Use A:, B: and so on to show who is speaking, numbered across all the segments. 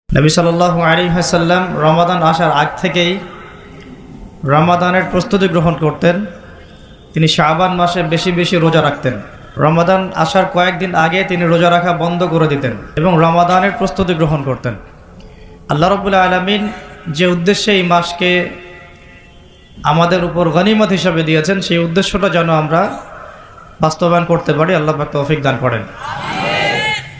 A: নবী সাল্লাল্লাহু আলাইহি ওয়াসাল্লাম রমাদান আসার আগ থেকেই রমাদানের প্রস্তুতি গ্রহণ করতেন। তিনি শাবান মাসে বেশি বেশি রোজা রাখতেন। রমাদান আসার কয়েকদিন আগে তিনি রোজা রাখা বন্ধ করে দিতেন এবং রমাদানের প্রস্তুতি গ্রহণ করতেন। আল্লাহ রাব্বুল আলামিন যে উদ্দেশ্যে এই মাসকে আমাদের উপর গনিমত হিসাবে দিয়েছেন, সেই উদ্দেশ্যটা যেন আমরা বাস্তবায়ন করতে পারি, আল্লাহ পাক তৌফিক দান করেন।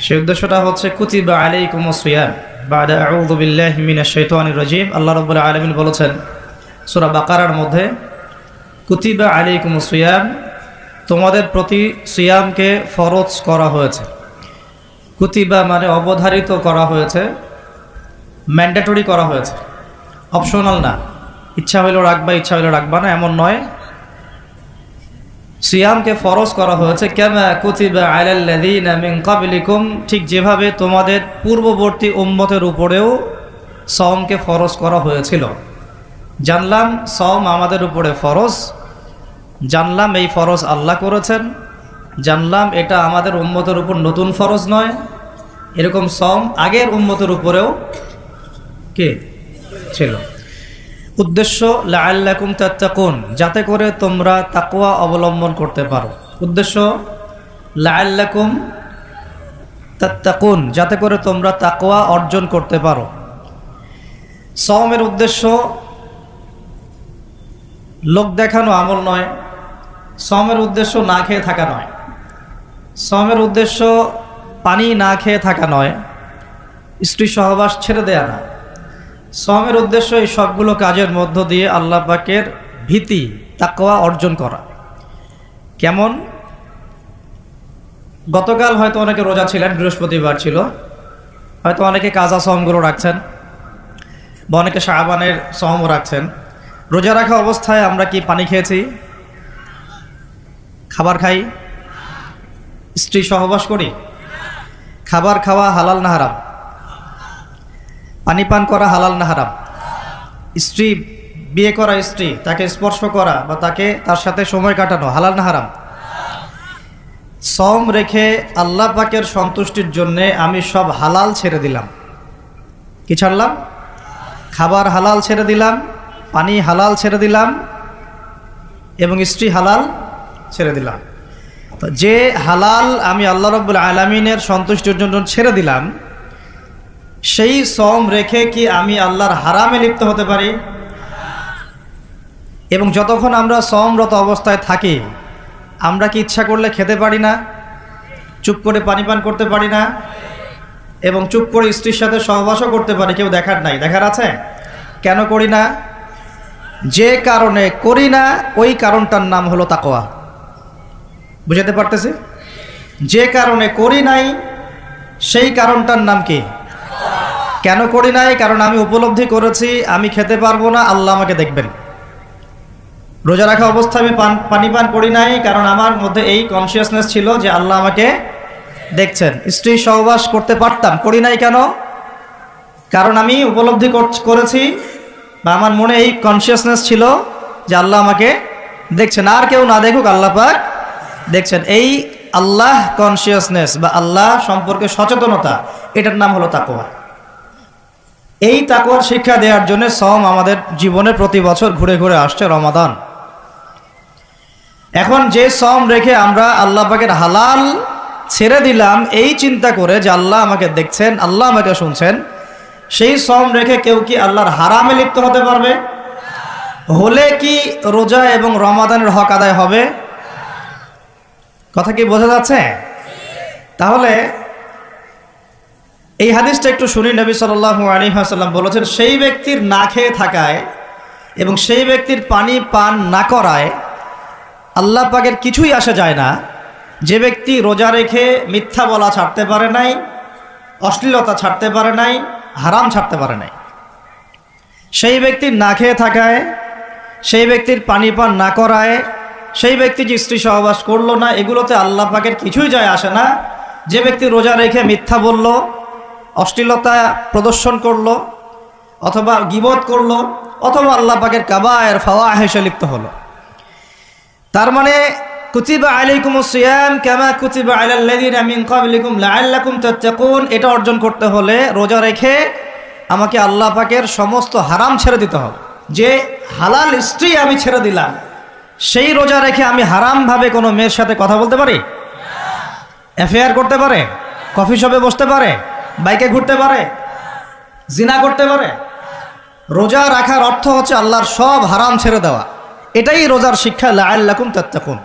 A: সেই উদ্দেশ্যটা হচ্ছে কুতিবা আলাইকুমুস সিয়াম বাদা আউযু বিল্লাহি মিনাশ শাইতানির রাজিম। আল্লাহ রাব্বুল আলামিন বলেছেন সূরা বাকারার মধ্যে, কুতিবা আলাইকুমুস সিয়াম, তোমাদের প্রতি সিয়ামকে ফরজ করা হয়েছে। কুতিবা মানে অবধারিত করা হয়েছে, ম্যান্ডেটরি করা হয়েছে, অপশনাল না, ইচ্ছা হইলেও রাখবা ইচ্ছা হইলেও রাখবা না এমন নয়। সিয়ামকে ফরজ করা হয়েছে কামা কুতিবা আলাল্লাযীনা মিন ক্বাবলিকুম, ঠিক যেভাবে তোমাদের পূর্ববর্তী উম্মতের উপরেও সওমকে ফরজ করা হয়েছিল। জানলাম সওম আমাদের উপরে ফরজ, জানলাম এই ফরজ আল্লাহ করেছেন, জানলাম এটা আমাদের উম্মতের উপর নতুন ফরজ নয়। এরকম সওম আগের উম্মতের উপরেও কে ছিল। উদ্দেশ্য লাআল্লাকুম তাত্তাকুন, যাতে করে তোমরা তাকওয়া অবলম্বন করতে পারো। উদ্দেশ্য লাআল্লাকুম তাত্তাকুন, যাতে করে তোমরা তাকওয়া অর্জন করতে পারো। সওমের উদ্দেশ্য লোক দেখানো আমল নয়, সওমের উদ্দেশ্য না খেয়ে থাকা নয়, সওমের উদ্দেশ্য পানি না খেয়ে থাকা নয়, স্ত্রী সহবাস ছেড়ে দেয়া না। সওমের উদ্দেশ্য এই সবগুলো কাজের মধ্য দিয়ে আল্লাহ পাকের ভীতি তাকওয়া অর্জন করা। কেমন? গতকাল হয়তো অনেকে রোজা ছিলেন, বৃহস্পতিবার ছিল, হয়তো অনেকে কাজা সওমগুলো রাখছেন বা অনেকে শাবানের সওমও রাখছেন। রোজা রাখা অবস্থায় আমরা কি পানি খেয়েছি, খাবার খাই, স্ত্রী সহবাস করি? খাবার খাওয়া হালাল না হারাম? পানি পান করা হালাল না হারাম? স্ত্রী বিয়ে করা, স্ত্রী তাকে স্পর্শ করা বা তার সাথে সময় কাটানো হালাল না হারাম? সওম রেখে আল্লাহ পাকের সন্তুষ্টির জন্য আমি সব হালাল ছেড়ে দিলাম। কি ছাড়লাম? খাবার হালাল ছেড়ে দিলাম, পানি হালাল ছেড়ে দিলাম এবং স্ত্রী হালাল ছেড়ে দিলাম। তো যে হালাল আমি আল্লাহ রাব্বুল আলামিনের সন্তুষ্টির জন্য ছেড়ে দিলাম, সেই সওম রেখে কি আমি আল্লাহর হারামে লিপ্ত হতে পারি? এবং যতক্ষণ আমরা সওমরত অবস্থায় থাকি, আমরা কি ইচ্ছা করলে খেতে পারি না, চুপ করে পানি পান করতে পারি না, এবং চুপ করে স্ত্রীর সাথে সহবাসও করতে পারি, কেউ দেখার নাই? দেখার আছে? কেন করি না? যে কারণে করি না ওই কারণটার নাম হলো তাকওয়া। বুঝাতে পারতেছি? যে কারণে করি নাই সেই কারণটার নাম কি? কেন করি নাই? কারণ আমি উপলব্ধি করেছি আমি খেতে পারবো না, আল্লাহ আমাকে দেখবেন। রোজা রাখা অবস্থায় আমি পানি পান করি নাই, কারণ আমার মধ্যে এই কনসিয়াসনেস ছিল যে আল্লাহ আমাকে দেখছেন। স্ত্রী সহবাস করতে পারতাম, করি নাই কেন? কারণ আমি উপলব্ধি করেছি বা আমার মনে এই কনসিয়াসনেস ছিল যে আল্লাহ আমাকে দেখছেন, আর কেউ না দেখুক আল্লাহ পাক দেখছেন। এই আল্লাহ কনসিয়াসনেস বা আল্লাহ সম্পর্কে সচেতনতা, এটার নাম হলো তাকওয়া। এই তাকওয়ার শিক্ষা দেওয়ার জন্য সওম আমাদের জীবনে প্রতি বছর ঘুরে ঘুরে আসছে রমাদান। এখন যে সওম রেখে আমরা আল্লাহ পাকের হালাল ছেড়ে দিলাম এই চিন্তা করে যে আল্লাহ আমাকে দেখছেন, আল্লাহ আমাকে শুনছেন, সেই সওম রেখে কেউ কি আল্লাহর হারামে লিপ্ত হতে পারবে? হলে কি রোজা এবং রমাদানের হক আদায় হবে? কথা কি বোঝা যাচ্ছে? তাহলে এই হাদিসটা একটু শুনি। নবী সাল্লাল্লাহু আলাইহি ওয়াসাল্লাম বলেছেন, সেই ব্যক্তির না খেয়ে থাকায় এবং সেই ব্যক্তির পানি পান না করায় আল্লাহ পাকের কিছুই আসে যায় না। যে ব্যক্তি রোজা রেখে মিথ্যা বলা ছাড়তে পারে নাই, অশ্লীলতা ছাড়তে পারে নাই, হারাম ছাড়তে পারে নাই, সেই ব্যক্তির না খেয়ে থাকায়, সেই ব্যক্তির পানি পান না করায়, সেই ব্যক্তি যে স্ত্রী সহবাস করলো না, এগুলোতে আল্লাহ পাকের কিছুই যায় আসে না। যে ব্যক্তি রোজা রেখে মিথ্যা বলল, অশ্লীলতা প্রদর্শন করলো, অথবা গীবত করলো, অথবা আল্লাহ পাকের কাবায়ের ফাওয়াহিশে লিপ্ত হলো, তার মানে কুতিবা আলাইকুমুস সিয়াম কামা কুতিবা আলাল্লাযীনা মিন ক্বাবলিকুম লাআল্লাকুম তাত্তাকুন, এটা অর্জন করতে হলে রোজা রেখে আমাকে আল্লাহ পাকের সমস্ত হারাম ছেড়ে দিতে হবে। যে হালাল স্ত্রী আমি ছেড়ে দিলাম, সেই রোজা রেখে আমি হারামভাবে কোনো মেয়ের সাথে কথা বলতে পারি, অ্যাফেয়ার করতে পারে, কফি শপে বসতে পারে, বাইকে ঘুরতে পারে, জিনা করতে পারে? রোজা রাখার অর্থ হচ্ছে আল্লাহর সব হারাম ছেড়ে দেওয়া। এটাই রোজার শিক্ষা, লাআল্লাকুম তাত্তাকুন।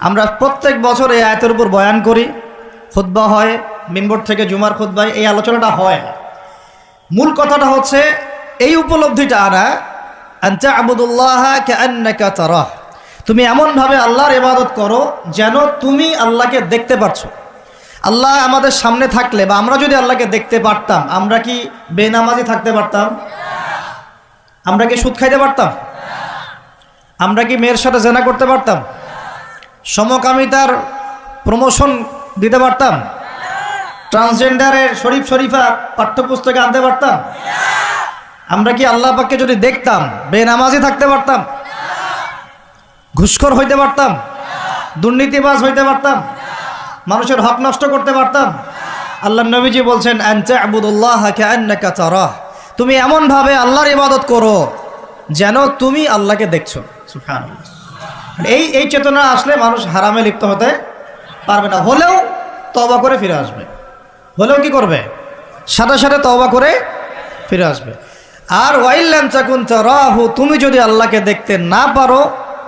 A: আমরা প্রত্যেক বছর এই আয়াতের উপর বয়ান করি, খুতবা হয়, মিম্বর থেকে জুমার খুতবায় এই আলোচনাটা হয়। মূল কথাটা হচ্ছে এই উপলব্ধিটা আনা, আনতা আবুদুল্লাহ কাআন্নাকা তারাহ, তুমি এমনভাবে আল্লাহর ইবাদত করো যেন তুমি আল্লাহকে দেখতে পাচ্ছ। আল্লাহ আমাদের সামনে থাকলে বা আমরা যদি আল্লাহকে দেখতে পারতাম, আমরা কি বেনামাজি থাকতে পারতাম? আমরা কি সুদ খাইতে পারতাম? আমরা কি মেয়ের সাথে জেনা করতে পারতাম? সমকামিতার প্রমোশন দিতে পারতাম? ট্রান্সজেন্ডারের শরীফ শরীফা পাঠ্যপুস্তকে আনতে পারতাম? আমরা কি আল্লাহ পাককে যদি দেখতাম বেনামাজি থাকতে পারতাম? ঘুষখোর হইতে পারতাম? দুর্নীতিবাজ হইতে পারতাম? মানুষের হক নষ্ট করতে পারতাম? আল্লাহ নবীজি বলছেন, আনতা আবুদুল্লাহ কাআন্নাকা তারাহ, তুমি এমনভাবে আল্লাহর ইবাদত করো যেন তুমি আল্লাহকে দেখছো। সুবহানাল্লাহ। এই চেতনা আসলে মানুষ হারামে লিপ্ত হতে পারবে না। হলেও তওবা করে ফিরে আসবে। হলেও কি করবে? সাথে সাথে তওবা করে ফিরে আসবে। আর ওয়াইল্লাম তাকুন তারাহু, তুমি যদি আল্লাহকে দেখতে না পারো,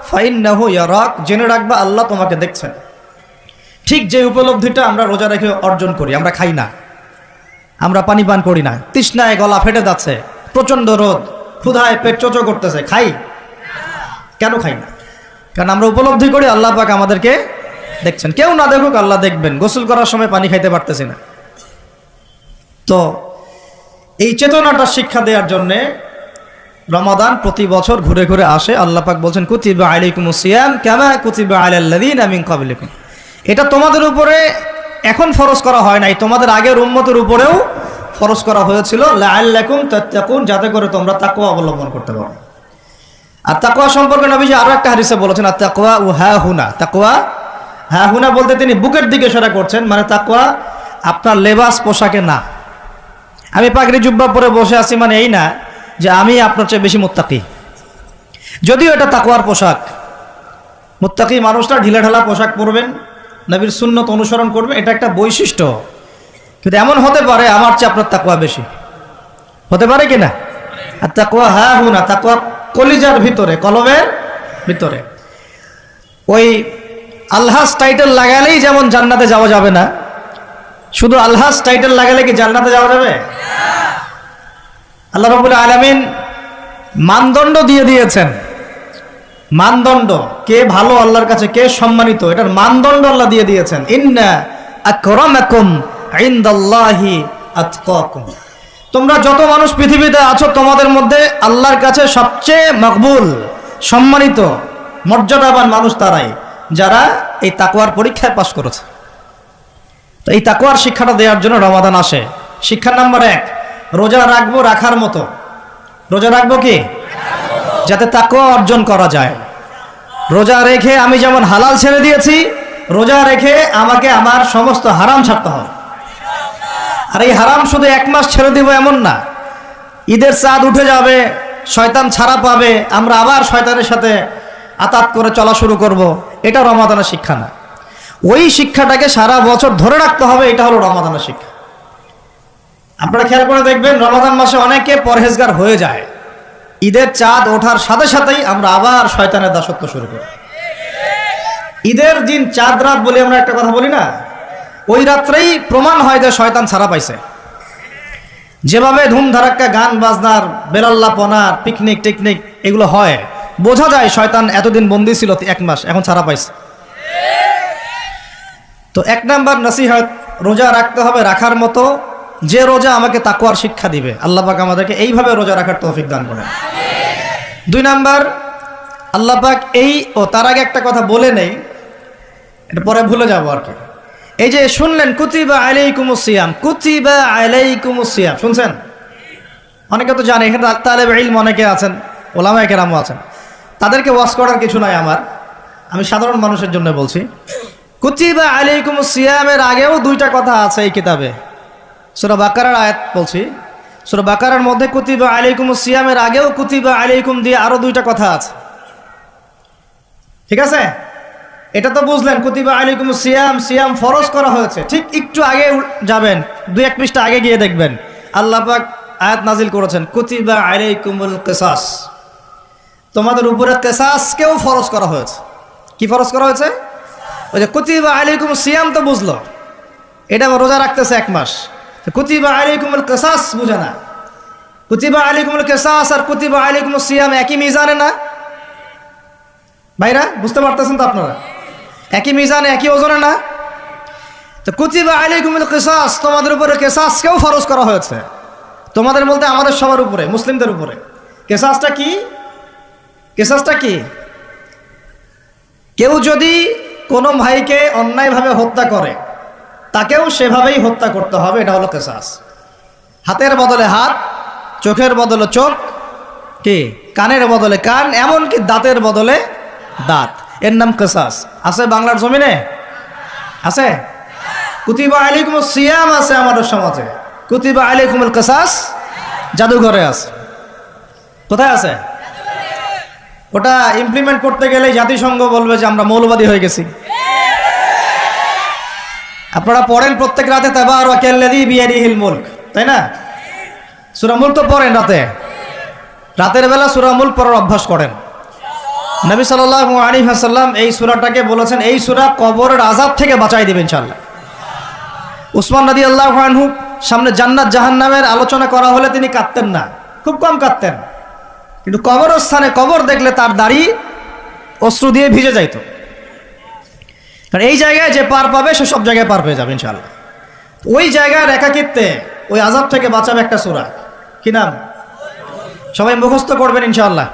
A: ফাইন্নাহু ইয়ারাক, জেনে রাখবা আল্লাহ তোমাকে দেখছেন। ঠিক যে উপলব্ধিটা আমরা রোজা রেখে অর্জন করি। আমরা খাই না, আমরা পানি পান করি না, তৃষ্ণায় গলা ফেটে যাচ্ছে, প্রচণ্ড রোদ, ক্ষুধায় পেট চোচো করতেছে, খাই কেন? খাই না কারণ আমরা উপলব্ধি করি আল্লাহ পাক আমাদেরকে দেখছেন। কেউ না দেখুক আল্লাহ দেখবেন। গোসল করার সময় পানি খাইতে পারতেছি না। তো এই চেতনাটা শিক্ষা দেওয়ার জন্যে রমাদান প্রতি বছর ঘুরে ঘুরে আসে। আল্লাহ পাক বলছেন, কুতিবা আলাইকুমুস সিয়াম কামা কুতিবা আলাল লাযিনা মিন ক্বাবলিকুম, এটা তোমাদের উপরে এখন ফরজ করা হয় নাই, তোমাদের আগের উম্মতের উপরেও ফরজ করা হয়েছিল, লাআল্লাকুম তাত্তাকুন, যাতে করে তোমরা তাকওয়া অবলম্বন করতে পারো। আর তাকওয়া সম্পর্কে নবীজি আরো একটা হাদিসে বলেছেন, আর তাকওয়া ও হা হুনা, তাকওয়া হা হুনা বলতে তিনি বুকের দিকে ইশারা করছেন, মানে তাকওয়া আপনার লেবাস পোশাকে না। আমি পাগড়ি জুব্বা পরে বসে আছি মানে এই না যে আমি আপনার চেয়ে বেশি মুত্তাকি, যদিও এটা তাকওয়ার পোশাক। মুত্তাকি মানুষরা ঢিলাঢালা পোশাক পরবেন, নবীর সুন্নত অনুসরণ করবেন, এটা একটা বৈশিষ্ট্য। কিন্তু এমন হতে পারে আমার চেয়ে আপনার তাকওয়া বেশি, হতে পারে কিনা? আর তাকওয়া হা হুনা, তাকওয়া কলিজার ভিতরে, কলবের ভিতরে। ওই আলহাজ টাইটেল লাগালেই যেমন জান্নাতে যাওয়া যাবে না, শুধু আলহাজ টাইটেল লাগালে কি জান্নাতে যাওয়া যাবে? আল্লাহ রাব্বুল আলামিন মানদণ্ড দিয়ে দিয়েছেন। মানদণ্ড, কে ভালো আল্লাহর কাছে, কে সম্মানিত, এটার মানদণ্ড আল্লাহ দিয়ে দিয়েছেন। ইন্না আকরামাকুম ইনদাল্লাহি আতকাকুম, তোমরা যত মানুষ পৃথিবীতে আছো তোমাদের মধ্যে আল্লাহর কাছে সবচেয়ে মকবুল, সম্মানিত, মর্যাদাবান মানুষ তারাই যারা এই তাকওয়ার পরীক্ষায় পাশ করেছে। তো এই তাকওয়ার শিক্ষাটা দেওয়ার জন্য রমাদান আসে। শিক্ষা নাম্বার 1, রোজা রাখবো রাখার মতো। রোজা রাখবো কি? যাতে তাকওয়া অর্জন করা যায়। রোজা রেখে আমি যেমন হালাল ছেড়ে দিয়েছি, রোজা রেখে আমাকে আমার সমস্ত হারাম ছাড়তে হবে। আর এই হারাম শুধু 1 মাস ছেড়ে দিব এমন না। ঈদের চাঁদ উঠে যাবে, শয়তান ছাড়া পাবে, আমরা আবার শয়তানের সাথে আতাত করে চলা শুরু করব, এটা রমাদানের শিক্ষা না। ওই শিক্ষাটাকে সারা বছর ধরে রাখতে হবে, এটা হলো রমাদানের শিক্ষা। আপনারা খেয়াল করে দেখবেন রমাদান মাসে অনেকে পরহেজগার হয়ে যায়, ঈদের চাঁদ ওঠার সাথে সাথেই আমরা আবার শয়তানের দাসত্ব শুরু করি। ঈদের দিন চাঁদ রাত বলে আমরা একটা কথা বলি না, ওই রাত্রেই প্রমাণ হয় যে শয়তান ছাড়া পাইছে। যেভাবে ধুমধারাক্কা গান বাজনার, বেলাল্লাপনার, পিকনিক টিকনিক এগুলো হয়, বোঝা যায় শয়তান এতদিন বন্দী ছিল 1 মাস, এখন ছাড়া পাইছে। তো 1 নাম্বার নসিহত, রোজা রাখতে হবে রাখার মতো, যে রোজা আমাকে তাকওয়ার শিক্ষা দিবে। আল্লাহ পাক আমাদেরকে এইভাবে রোজা রাখার তৌফিক দান করেন। 2 নাম্বার, আল্লাহ পাক তার আগে একটা কথা বলে নেই, এটা পরে ভুলে যাবো আর কি। এই যে শুনলেন কুতিবা আলাইকুমুস সিয়াম, কুতিবা আলাইকুমুস সিয়াম, শুনছেন? অনেকে তো জানে, এখানে তালেবে ইলম অনেকে আছেন, ওলামায়ে কেরামও আছেন, তাদেরকে ওয়াজ করার কিছু নাই আমার, আমি সাধারণ মানুষের জন্য বলছি। কুতিবা আলাইকুমুস সিয়ামের আগেও 2টা কথা আছে এই কিতাবে। সূরা বাকারার আয়াত বলছি, সূরা বাকারার মধ্যে কুতিবা আলাইকুমুস সিয়ামের আগেও কুতিবা আলাইকুম দিয়ে আরো দুইটা কথা আছে, ঠিক আছে? এটা তো বুঝলেন কুতিবা আলাইকুমুস সিয়াম, সিয়াম ফরজ করা হয়েছে। ঠিক একটু আগে যাবেন, 2-1 পৃষ্ঠা আগে গিয়ে দেখবেন আল্লাহ পাক আয়াত নাজিল করেছেন কুতিবা আলাইকুমুল কিসাস, তোমাদের উপরে কিসাসকেও ফরজ করা হয়েছে। কি ফরজ করা হয়েছে? ওই যে কুতিবা আলাইকুমুস সিয়াম তো বুঝলো, এটা রোজা রাখতেছে 1 মাস, কুতিবা আলাইকুমুল কিসাস বুঝে না। কুতিবা আলাইকুমুল কিসাস আর কুতিবা আলাইকুমুস সিয়াম একই মিজানে না ভাইরা? বুঝতে পারতেছেন তো আপনারা? একই মিজানে, একই ওজনে না? তো কুতিবা আলাইকুমুল কিসাস, তোমাদের উপরে কিসাসকেও ফরজ করা হয়েছে। তোমাদের বলতে আমাদের সবার উপরে, মুসলিমদের উপরে। কিসাসটা কি? কিসাসটা কি? কেউ যদি কোনো ভাইকে অন্যায়ভাবে হত্যা করে তাকেও সেভাবেই হত্যা করতে হবে, এটা হলো কিসাস। হাতের বদলে হাত, চোখের বদলে চোখ, কি কানের বদলে কান, এমনকি দাঁতের বদলে দাঁত, এর নাম কিসাস। আছে বাংলার জমিনে? আছে? কুতিবা আলাইকুমুস সিয়াম আছে আমাদের সমাজে, কুতিবা আলাইকুমুল কিসাস জাদুঘরে আছে। কোথায় আছে? ওটা ইমপ্লিমেন্ট করতে গেলে জাতিসংঘ বলবে যে আমরা মৌলবাদী হয়ে গেছি। আপনারা পড়েন প্রত্যেক রাতে তাবারাকাল্লাযী বিয়াদিহিল মুলক, তাই না? সূরা মুলক তো পড়েন রাতে, রাতের বেলা সূরা মুলক পড়ার অভ্যাস করেন। নবী সাল্লাল্লাহু আলাইহি ওয়াসাল্লাম এই সূরাটাকে বলেছেন এই সূরা কবরের আযাব থেকে বাঁচাই দিবে ইনশাআল্লাহ। উসমান রাদিয়াল্লাহু আনহু সামনে জান্নাত জাহান্নামের আলোচনা করা হলে তিনি কাঁদতেন না, খুব কম কাঁদতেন, কিন্তু কবরস্থানে কবর দেখলে তার দাড়ি অশ্রু দিয়ে ভিজে যাইত। কারণ এই জায়গায় যে পার পাবে সে সব জায়গায় পার পেয়ে যাবে ইনশাআল্লাহ। ওই জায়গায় একাকিত্বে ওই আযাব থেকে বাঁচাবে একটা সূরা, কি নাম? সবাই মুখস্থ করবেন ইনশাআল্লাহ।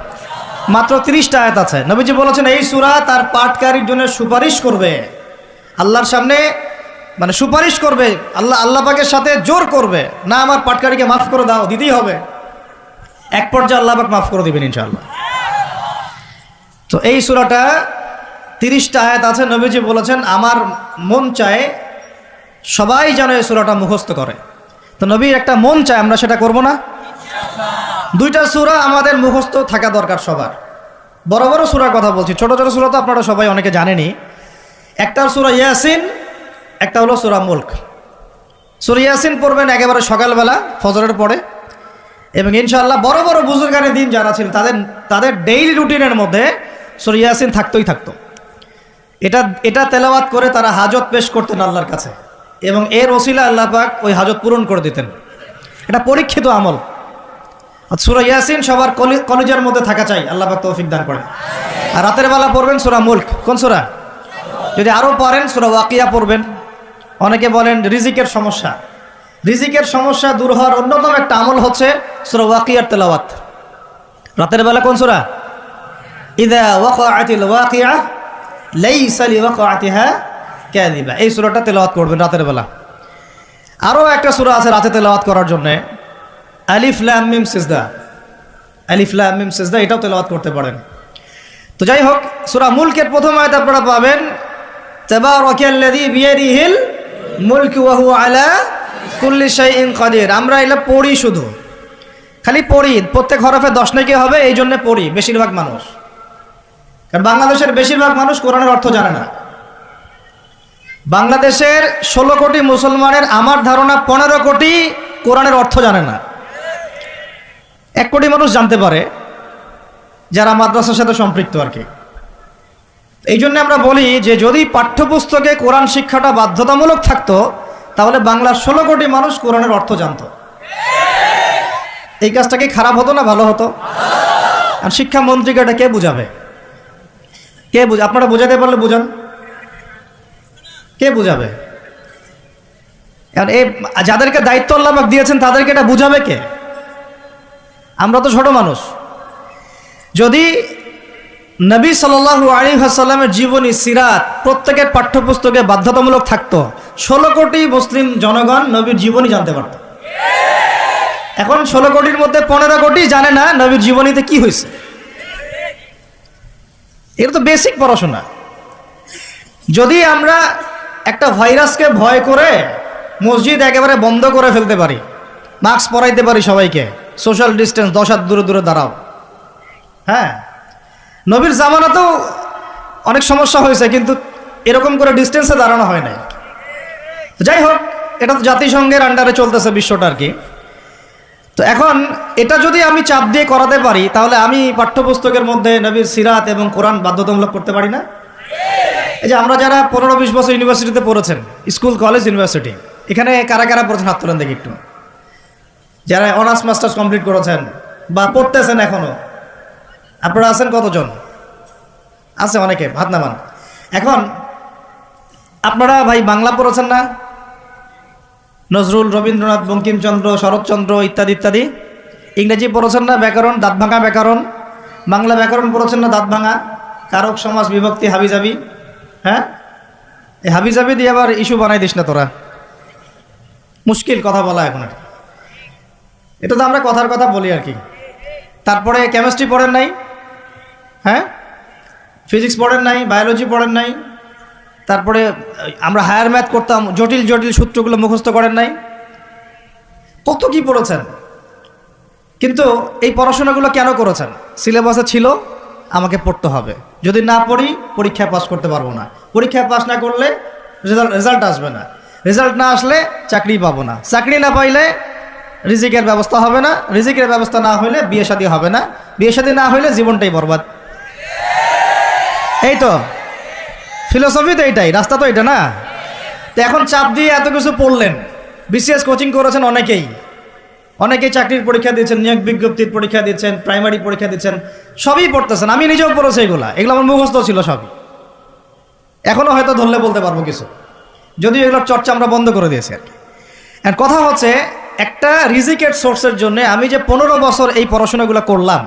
A: মাত্র 30টা আয়াত আছে। নবীজি বলেছেন এই সূরা তার পাঠকারীর জন্য সুপারিশ করবে আল্লাহর সামনে, মানে সুপারিশ করবে আল্লাহ পাকের সাথে জোর করবে, না আমার পাঠকারীকে মাফ করে দাও, দিতেই হবে। এক পর্যায়ে আল্লাহ পাক মাফ করে দিবেন ইনশাআল্লাহ। তো এই সূরাটা 30টা আয়াত আছে। নবীজি বলেছেন আমার মন চায় সবাই যেন এই সূরাটা মুখস্থ করে। তো নবীর একটা মন চায়, আমরা সেটা করব না? 2টা সূরা আমাদের মুখস্থ থাকা দরকার সবার। বড় বড় সূরার কথা বলছি, ছোট ছোট সূরা তো আপনারা সবাই অনেকে জানেনই। একটা সূরা ইয়াসিন, একটা হলো সূরা মুলক। সূরা ইয়াসিন পড়বেন একেবারে সকালবেলা ফজরের পরে, এবং ইনশাআল্লাহ বড় বড় বুজুর্গানের দিন যারা ছিলেন তাদের ডেইলি রুটিনের মধ্যে সূরা ইয়াসিন থাকতোই থাকতো। এটা তেলাওয়াত করে তারা হাজত পেশ করতেন আল্লাহর কাছে, এবং এর ওসিলা আল্লাহ পাক ওই হাজত পূরণ করে দিতেন। এটা পরীক্ষিত আমল। সূরা ইয়াসিন সবার কলেজের মধ্যে থাকা চাই, আল্লাহ পাক তৌফিক দান করেন। আর রাতের বেলা পড়বেন সূরা মুলক। কোন সূরা? যদি আরও পারেন সূরা ওয়াকিয়া পড়বেন। অনেকে বলেন রিজিকের সমস্যা, রিজিকের সমস্যা দূর হওয়ার অন্যতম একটা আমল হচ্ছে সূরা ওয়াকিয়ার তেলাওয়াত। রাতের বেলা কোন সূরা? ইযা ওয়াকাআতিল ওয়াকিআ লাইসা লিওয়াকাআতিহা কাযিবা, এই সূরাটা তেলাওয়াত করবেন রাতের বেলা। আরও একটা সূরা আছে রাতে তেলাওয়াত করার জন্য, আলিফ লাম মিম সিজদা। আলিফ লাম মিম সিজদা, এটাও তেলাওয়াত করতে পারেন। তো যাই হোক, সূরা মুলকের প্রথম আয়াত আপনারা পাবেন তাবারাকাল্লাযী বিয়াদিহিল মুলকু ওয়া হুয়া আলা কুল্লি শাইইন কাদির। আমরা এটা পড়ি, শুধু খালি পড়ি, প্রত্যেক হরফে 10 নেকি হবে, এই জন্য পড়ি বেশিরভাগ মানুষ। কারণ বাংলাদেশের বেশিরভাগ মানুষ কোরআনের অর্থ জানে না। বাংলাদেশের 16 কোটি মুসলমানের আমার ধারণা 15 কোটি কোরআনের অর্থ জানে না। 1 কোটি মানুষ জানতে পারে যারা মাদ্রাসার সাথে সম্পৃক্ত আর কি। এই জন্য আমরা বলি যে যদি পাঠ্যপুস্তকে কোরআন শিক্ষাটা বাধ্যতামূলক থাকতো তাহলে বাংলার 16 কোটি মানুষ কোরআনের অর্থ জানতো। এই কাজটা কি খারাপ হতো না ভালো হতো? আর শিক্ষামন্ত্রীকে এটা কে বুঝাবে? আপনারা বোঝাতে পারলে বুঝান, কে বুঝাবে? এই যাদেরকে দায়িত্ব আল্লাহ পাক দিয়েছেন তাদেরকে এটা বুঝাবে কে? আমরা তো ছোট মানুষ। যদি নবী সাল্লাল্লাহু আলাইহি ওয়াসাল্লামের জীবনী সিরাত প্রত্যেকের পাঠ্যপুস্তকে বাধ্যতামূলক থাকতো, 16 কোটি মুসলিম জনগণ নবীর জীবনী জানতে পারত। এখন 16 কোটির মধ্যে 15 কোটি জানে না নবীর জীবনীতে কি হয়েছে। এটা তো বেসিক পড়াশোনা। যদি আমরা একটা ভাইরাসকে ভয় করে মসজিদ একেবারে বন্ধ করে ফেলতে পারি, মাস্ক পরাইতে পারি সবাইকে, সোশ্যাল ডিস্টেন্স 10 হাত দূরে দূরে দাঁড়াও। হ্যাঁ, নবীর জামানাতেও অনেক সমস্যা হয়েছে, কিন্তু এরকম করে ডিস্টেন্সে দাঁড়ানো হয় নাই। যাই হোক, এটা তো জাতিসংঘের আন্ডারে চলতেছে বিশ্বটা আর কি। তো এখন এটা যদি আমি চাপ দিয়ে করাতে পারি, তাহলে আমি পাঠ্যপুস্তকের মধ্যে নবীর সিরাত এবং কোরআন বাধ্যতামূলক করতে পারি না? এই যে আমরা যারা 15-20 বছর ইউনিভার্সিটিতে পড়েছেন, স্কুল কলেজ ইউনিভার্সিটি, এখানে কারা কারা পড়েছেন হাত তোলেন দেখি একটু। যারা অনার্স মাস্টার্স কমপ্লিট করেছেন বা পড়তেছেন এখনো, আপনারা আছেন কতজন? আছে অনেকে, হাত নামান। এখন আপনারা ভাই বাংলা পড়েছেন না? নজরুল, রবীন্দ্রনাথ, বঙ্কিমচন্দ্র, শরৎচন্দ্র ইত্যাদি ইত্যাদি। ইংরেজি পড়েছেন না? ব্যাকরণ, দাঁত ভাঙা ব্যাকরণ। বাংলা ব্যাকরণ পড়েছেন না? দাঁত ভাঙা, কারক, সমাস, বিভক্তি, হাবিজাবি। হ্যাঁ, এই হাবিজাবি দিয়ে আবার ইস্যু বানাই দিস না তোরা, মুশকিল কথা বলা এখন। এটা তো আমরা কথার কথা বলি আর কি। তারপরে কেমিস্ট্রি পড়েন নাই? হ্যাঁ, ফিজিক্স পড়েন নাই? বায়োলজি পড়েন নাই? তারপরে আমরা হায়ার ম্যাথ করতাম, জটিল জটিল সূত্রগুলো মুখস্থ করেন নাই? কত কি পড়েছেন, কিন্তু এই পড়াশোনাগুলো কেন করেছেন? সিলেবাসে ছিল আমাকে পড়তে হবে, যদি না পড়ি পরীক্ষায় পাস করতে পারবো না, পরীক্ষায় পাস না করলে রেজাল্ট আসবে না, রেজাল্ট না আসলে চাকরি পাবো না, চাকরি না পাইলে রিজিকের ব্যবস্থা হবে না, রিজিকের ব্যবস্থা না হলে বিয়ে শাদী হবে না, বিয়ে শাদী না হলে জীবনটাই বরবাদ। এই তো ফিলোসফি, তো এইটাই, রাস্তা তো এটা না। তো এখন চাপ দিয়ে এত কিছু পড়লেন, বিসিএস কোচিং করেছেন অনেকেই চাকরির পরীক্ষা দিয়েছেন, নিয়োগ বিজ্ঞপ্তির পরীক্ষা দিচ্ছেন, প্রাইমারি পরীক্ষা দিচ্ছেন, সবই পড়তেছেন। আমি নিজেও পড়েছি এগুলো আমার মুখস্থ ছিল সবই, এখনও হয়তো ধরলে বলতে পারবো কিছু, যদিও এগুলোর চর্চা আমরা বন্ধ করে দিয়েছি আর কি। আর কথা হচ্ছে, একটা রিজিকের সোর্সের জন্য আমি যে 15 বছর এই পড়াশোনাগুলো করলাম,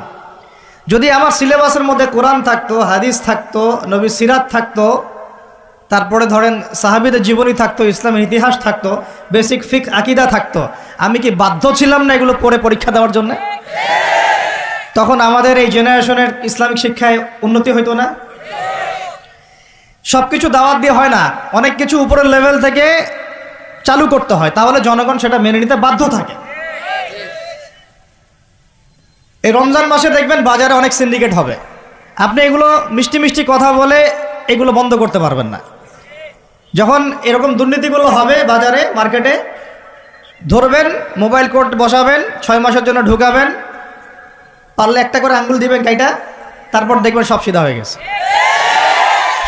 A: যদি আমার সিলেবাসের মধ্যে কোরআন থাকতো, হাদিস থাকতো, নবীর সিরাত থাকতো, তারপরে ধরেন সাহাবীদের জীবনী থাকতো, ইসলামের ইতিহাস থাকতো, বেসিক ফিকহ আকীদা থাকতো, আমি কি বাধ্য ছিলাম না এগুলো পড়ে পরীক্ষা দেওয়ার জন্য? তখন আমাদের এই জেনারেশনের ইসলামিক শিক্ষায় উন্নতি হইতো না? সব কিছু দাওয়াত দিয়ে হয় না, অনেক কিছু উপরের লেভেল থেকে চালু করতে হয়, তাহলে জনগণ সেটা মেনে নিতে বাধ্য থাকে। এই রমজান মাসে দেখবেন বাজারে অনেক সিন্ডিকেট হবে, আপনি এগুলো মিষ্টি মিষ্টি কথা বলে এগুলো বন্ধ করতে পারবেন না। যখন এরকম দুর্নীতিগুলো হবে বাজারে, মার্কেটে, ধরবেন, মোবাইল কোর্ট বসাবেন, 6 মাসের জন্য ঢুকাবেন, পারলে একটা করে আঙ্গুল দিবেন কাইটা, তারপর দেখবেন সব সিধা হয়ে গেছে।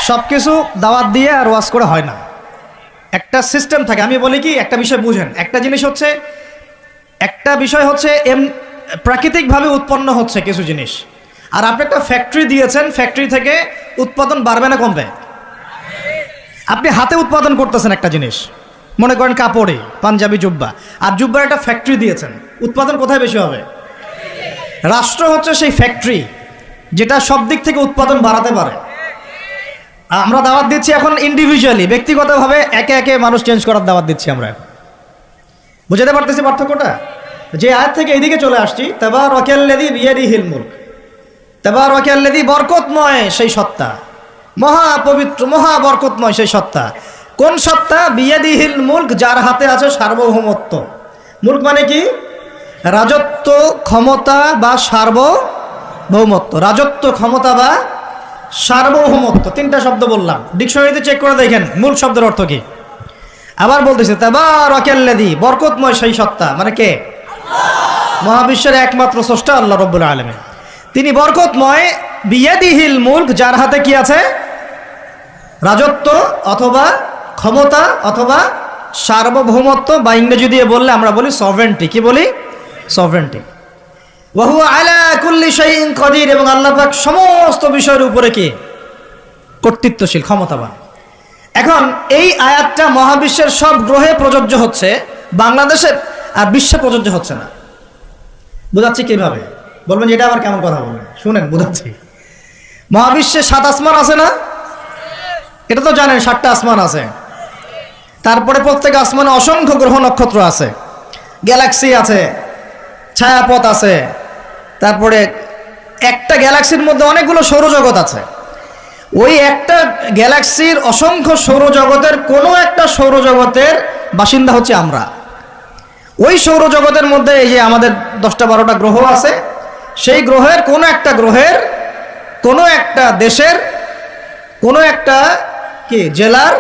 A: সব কিছু দাওয়াত দিয়ে আর ওয়াজ করে হয় না, একটা সিস্টেম থাকে। আমি বলি কি, একটা বিষয় বুঝেন, একটা জিনিস হচ্ছে, একটা বিষয় হচ্ছে প্রাকৃতিকভাবে উৎপন্ন হচ্ছে কিছু জিনিস, আর আপনি একটা ফ্যাক্টরি দিয়েছেন, ফ্যাক্টরি থেকে উৎপাদন বাড়বে না কমবে? আপনি হাতে উৎপাদন করতেছেন একটা জিনিস, মনে করেন কাপড়ে পাঞ্জাবি জুব্বা, আর জুব্বার একটা ফ্যাক্টরি দিয়েছেন, উৎপাদন কোথায় বেশি হবে? রাষ্ট্র হচ্ছে সেই ফ্যাক্টরি যেটা সব দিক থেকে উৎপাদন বাড়াতে পারে। আমরা দাওয়াত দিচ্ছি এখন ইন্ডিভিজুয়ালি, ব্যক্তিগতভাবে একে একে মানুষ চেঞ্জ করার দাওয়াত দিচ্ছি আমরা। এখন বুঝাতে পারতেছি পার্থক্যটা? যে আয়াত থেকে এইদিকে চলে আসছি, তাবারাকাল্লাযী বিয়াদিহিল মুলক, তাবারাকাল্লাযী বরকতময় সেই সত্তা, মহা পবিত্র মহা বরকতময় সেই সত্তা। কোন সত্তা? বিয়াদিহিল মুলক, যার হাতে আছে সার্বভৌমত্ব। মুলক মানে কি? রাজত্ব, ক্ষমতা বা সার্বভৌমত্ব। রাজত্ব, ক্ষমতা বা সার্বভৌমত্ব, 3টা শব্দ বললাম, ডিকশনারিতে চেক করে দেখেন মূল শব্দের অর্থ কি। আবার বলতেছে তাবারাকাল্লাযী, বরকতময় সেই সত্তা, মানে কে? মহাবিশ্বের একমাত্র স্রষ্টা আল্লাহ রাব্বুল আলামিন, তিনি বরকতময়। বিয়াদিহিল মুলক, যার হাতে কি আছে? রাজত্ব অথবা ক্ষমতা অথবা সার্বভৌমত্ব, বা ইংরেজি দিয়ে বললে আমরা বলি সভরেন্টি। কি বলি? সভরেন্টি। ওয়া হুয়া আলা কুল্লি শাইইন কাদির, এবং আল্লাহ পাক সমস্ত বিষয়ের উপরে কি? কর্তৃত্বশীল, ক্ষমতাবান। এখন এই আয়াতটা মহাবিশ্বের সব গ্রহে প্রযোজ্য হচ্ছে, বাংলাদেশে আর বিশ্বে প্রযোজ্য হচ্ছে না। বুঝাচ্ছি কিভাবে? বলবেন যে এটা আবার কেমন কথা বলবেন, শুনেন বুঝাচ্ছি। মহাবিশ্বে 7 আসমান আছে না? এটা তো জানেন, 7টা আসমান আছে। তারপরে প্রত্যেক আসমানে অসংখ্য গ্রহ নক্ষত্র আছে, গ্যালাক্সি আছে, ছায়াপথ আছে, তারপরে একটা গ্যালাক্সির মধ্যে অনেকগুলো সৌরজগৎ আছে। ওই একটা গ্যালাক্সির অসংখ্য সৌরজগতের কোনো একটা সৌরজগতের বাসিন্দা হচ্ছে আমরা। ওই সৌরজগতের মধ্যে এই যে আমাদের 10-12টা গ্রহ আছে, সেই গ্রহের কোনো একটা দেশের কোনো একটা কি জেলার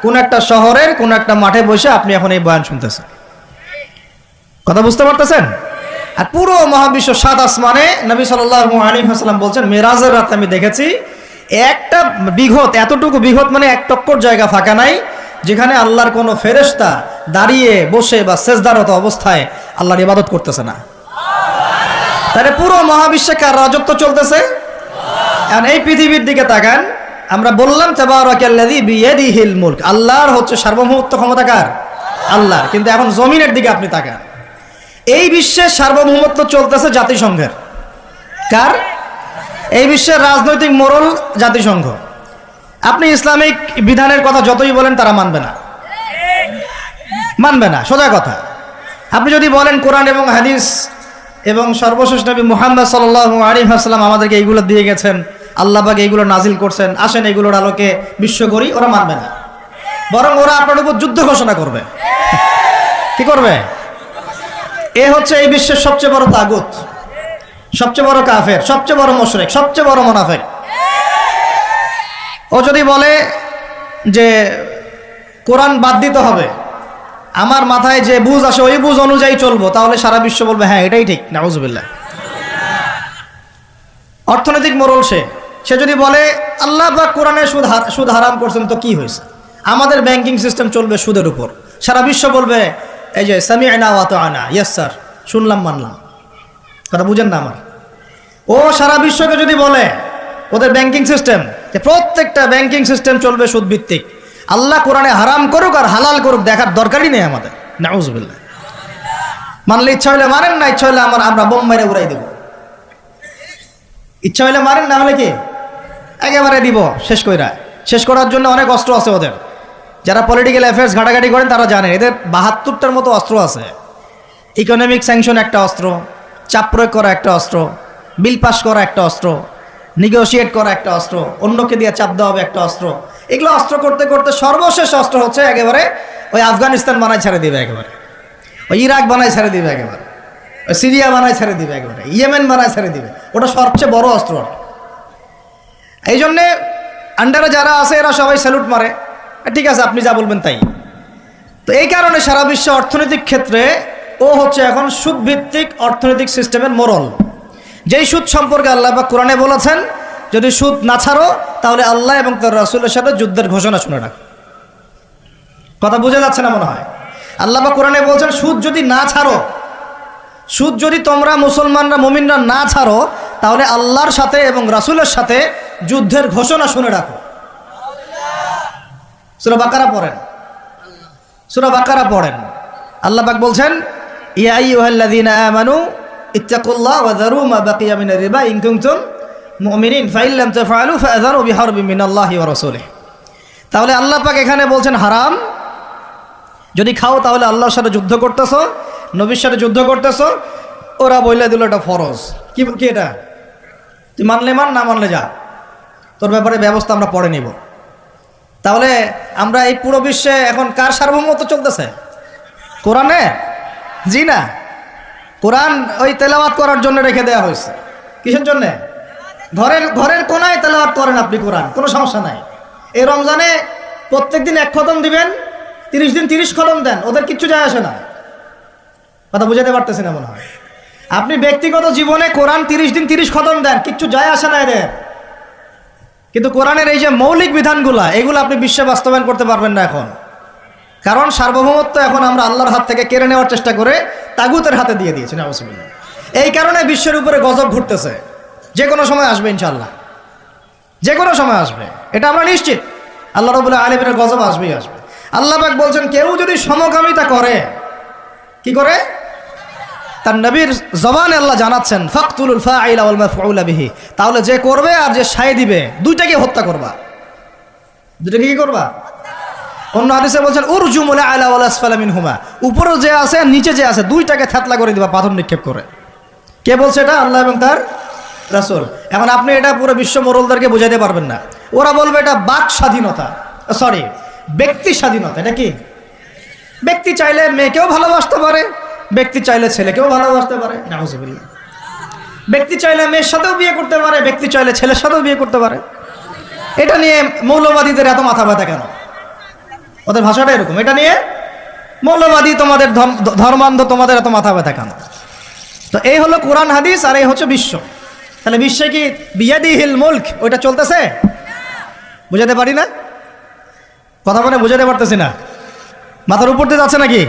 A: কোন একটা শহরের কোন একটা মাঠে বসে আপনি এখন এই বয়ান শুনতেছেন। কথা বুঝতে পারতেছেন? আর পুরো মহাবিশ্ব 7 আসমানে নবী সাল্লাল্লাহু আলাইহি ওয়াসাল্লাম বলছেন, মেরাজের রাতে আমি দেখেছি একটা বিঘত, এতটুকু বিঘত মানে 1 টক্কর জায়গা ফাঁকা নাই যেখানে আল্লাহর কোনো ফেরেশতা দাঁড়িয়ে বসে বা সেজদারত অবস্থায় আল্লাহর ইবাদত করতেছে না। তাহলে পুরো মহাবিশ্বে কার রাজত্ব চলতেছে? এখন এই পৃথিবীর দিকে তাকান, আমরা বললাম তাবারাকাল্লাযী বিয়াদিহিল মুলক, আল্লাহর হচ্ছে সার্বভৌমত্ব ক্ষমতা কার? আল্লাহর। কিন্তু এখন জমিনের দিকে আপনি তাকান, এই বিশ্বের সার্বভৌমত্ব চলতেছে জাতিসংঘের। কার? এই বিশ্বের রাজনৈতিক মোড়ল জাতিসংঘ। আপনি ইসলামিক বিধানের কথা যতই বলেন তারা মানবে না, সোজা কথা। আপনি যদি বলেন কোরআন এবং হাদিস এবং সর্বশেষ নবী মুহাম্মদ সাল্লাল্লাহু আলাইহি ওয়াসাল্লাম আমাদেরকে এইগুলো দিয়ে গেছেন, আল্লাহ পাক এইগুলো নাজিল করছেন, আসেন এগুলোর আলোকে বিশ্ব করি, ওরা মানবে না। বরং ওরা আপনার উপর যুদ্ধ ঘোষণা করবে। কি করবে? এ হচ্ছে এই বিশ্বের সবচেয়ে বড় তাগুত, সবচেয়ে বড় কাফের, সবচেয়ে বড় মুশরিক, সবচেয়ে বড় মুনাফিক। ও যদি বলে যে কোরআন বাদ দিতে হবে, আমার মাথায় যে বুঝ আসে ওই বুঝ অনুযায়ী চলবো, তাহলে সারা বিশ্ব বলবে হ্যাঁ এটাই ঠিক। নাউজুবিল্লাহ। অর্থনৈতিক মোড়ল সে যদি বলে আল্লাহ পাক কোরআনে সুদ হারাম করছেন, তো কি হয়েছে? আমাদের ব্যাংকিং সিস্টেম চলবে সুদের উপর, সারা বিশ্ব বলবে এই যে সামি'না ওয়া আতা'না, ইয়েস স্যার, শুনলাম মানলাম। কথা বুঝেন না আমার? ও সারা বিশ্বকে যদি বলে ওদের ব্যাংকিং সিস্টেম, যে প্রত্যেকটা ব্যাংকিং সিস্টেম চলবে সুদ ভিত্তিক, আল্লাহ কোরআনে হারাম করুক আর হালাল করুক দেখার দরকারই নেই আমাদের। নাউজুবিল্লাহ। মানলে ইচ্ছা হইলে মারেন, না ইচ্ছা হইলে আমরা বোম মেরে উড়াই দেব। ইচ্ছা হইলে মারেন, না হলে কি একেবারে দিব শেষ করার জন্য অনেক অস্ত্র আছে ওদের। যারা পলিটিক্যাল অ্যাফেয়ার্স ঘাটাঘাটি করেন তারা জানেন এদের 72টার মতো অস্ত্র আছে। ইকোনমিক স্যাংশন একটা অস্ত্র, চাপ প্রয়োগ করা একটা অস্ত্র, বিল পাস করা একটা অস্ত্র, নেগোশিয়েট করা একটা অস্ত্র, অন্যকে দিয়ে চাপ দেওয়া হবে একটা অস্ত্র। এগুলো অস্ত্র করতে করতে সর্বশেষ অস্ত্র হচ্ছে একেবারে ওই আফগানিস্তান বানায় ছেড়ে দিবে, একেবারে ওই ইরাক বানায় ছেড়ে দিবে, একেবারে ওই সিরিয়া বানায় ছেড়ে দিবে, একেবারে ইয়েমেন বানায় ছেড়ে দিবে। ওটা সবচেয়ে বড় অস্ত্র। এই জন্যে আন্ডারে যারা আছে এরা সবাই স্যালুট মারে, ঠিক আছে আপনি যা বলবেন তাই। তো এই কারণে সারা বিশ্ব অর্থনৈতিক ক্ষেত্রে ও হচ্ছে এখন সুদভিত্তিক অর্থনৈতিক সিস্টেমের মোড়ল। যেই সুদ সম্পর্কে আল্লাহ পাক কোরআনে বলেছেন, যদি সুদ না ছাড়ো তাহলে আল্লাহ এবং তার রাসূলের সাথে যুদ্ধের ঘোষণা শুনে রাখ। কথা বুঝে যাচ্ছে না মনে হয়? আল্লাহ পাক কোরআনে বলছেন সুদ যদি না ছাড়ো, সুদ যদি তোমরা মুসলমানরা মুমিনরা না ছাড়ো, তাহলে আল্লাহর সাথে এবং রাসূলের সাথে যুদ্ধের ঘোষণা শুনে রাখো। সূরা বাকারা পড়েন। আল্লাহ পাক বলছেন, ইয়া আইয়ুহাল্লাযীনা আমানু ইত্তাকুল্লাহ ওয়া যারু মা বাকিয়া মিনার রিবা ইন কুনতুম মুমিনিন ফাইন লাম তাফআলু ফাআযানু বিহারবিন মিনাল্লাহি ওয়া রাসূলিহি। তাহলে আল্লাহ পাক এখানে বলছেন হারাম, যদি খাও তাহলে আল্লাহর সাথে যুদ্ধ করতেছো, নবীর সাথে যুদ্ধ করতেছো। ওরা বইলা দিল এটা ফরজ। কি এটা? তুই মানলে মান, না মানলে যা, তোর ব্যাপারে ব্যবস্থা আমরা পরে নিব। তাহলে আমরা এই পুরো বিশ্বে এখন কার সার্বভৌমত্ব চলতেছে? কোরআনে? জি না, কোরআন ওই তেলাওয়াত করার জন্য রেখে দেওয়া হয়েছে। কিসের জন্য? ঘরের কোনায় তেলাওয়াত করেন আপনি কোরআন, কোনো সমস্যা নাই। এই রমজানে প্রত্যেক দিন 1 খতম দিবেন, 30 দিন 30 খতম দেন, ওদের কিচ্ছু যায় আসে না। কথা বুঝাতে পারতেছি না মনে হয়? আপনি ব্যক্তিগত জীবনে কোরআন 30 দিন 30 খতম দেন, কিচ্ছু যায় আসে না এদের। কিন্তু কোরআনের এই যে মৌলিক বিধানগুলা, এগুলো আপনি বিশ্বে বাস্তবায়ন করতে পারবেন না এখন। কারণ সার্বভৌমত্ব এখন আমরা আল্লাহর হাত থেকে কেড়ে নেওয়ার চেষ্টা করে তাগুতের হাতে দিয়ে দিয়েছি। নাউজুবিল্লাহ। এই কারণে বিশ্বের উপরে গজব ঘুরতেছে। যে কোনো সময় আসবে ইনশাআল্লাহ, যে কোনো সময় আসবে, এটা আমরা নিশ্চিত। আল্লাহ রাব্বুল আলামিনের গজব আসবেই আসবে। আল্লাহ পাক বলছেন কেউ যদি সমকামিতা করে, কি করে? তার নবীর জবানে আল্লাহ জানাচ্ছেন ফাকতুলুল ফাইলা ওয়াল মাফউলা বিহি, তাহলে যে করবে আর যে সায় দিবে দুইটাকে হত্যা করবা। দুইটাকে কি করবা? অন্য হাদিসে বলছেন উরজুমুল আলা ওয়াল আসফালা মিনহুমা, উপরে যে আছে আর নিচে যে আছে দুইটাকে থেতলা করে দিবা পাথর নিক্ষেপ করে। কে বলছে এটা? আল্লাহ এবং তার রাসূল। এখন আপনি এটা পুরো বিশ্ব মোড়লদেরকে বোঝাতে পারবেন না। ওরা বলবে এটা বাক স্বাধীনতা, ব্যক্তি স্বাধীনতা। এটা কি? ব্যক্তি চাইলে মেয়েকেও ভালোবাসতে পারে, ব্যক্তি চাইলে ছেলেকেও ভালোবাসতে পারে, নাউজুবিল্লাহ। ব্যক্তি চাইলে মেয়ের সাথেও বিয়ে করতে পারে, ব্যক্তি চাইলে ছেলের সাথেও বিয়ে করতে পারে। এটা নিয়ে মৌলবাদীদের এত মাথা ব্যথা কেন? ওদের ভাষাটা এরকম। এটা নিয়ে মৌলবাদী তোমাদের ধর্মান্ধ তোমাদের এত মাথা ব্যথা কেন? তো এই হলো কোরআন হাদিস, আর এই হচ্ছে বিশ্ব। তাহলে বিশ্বে কি বিয়াদিহিল মুলক ওইটা চলতেছে? বুঝাতে পারি না, কথা বলে বুঝাতে পারতেছি না, মাথার উপর দিয়ে যাচ্ছে নাকি?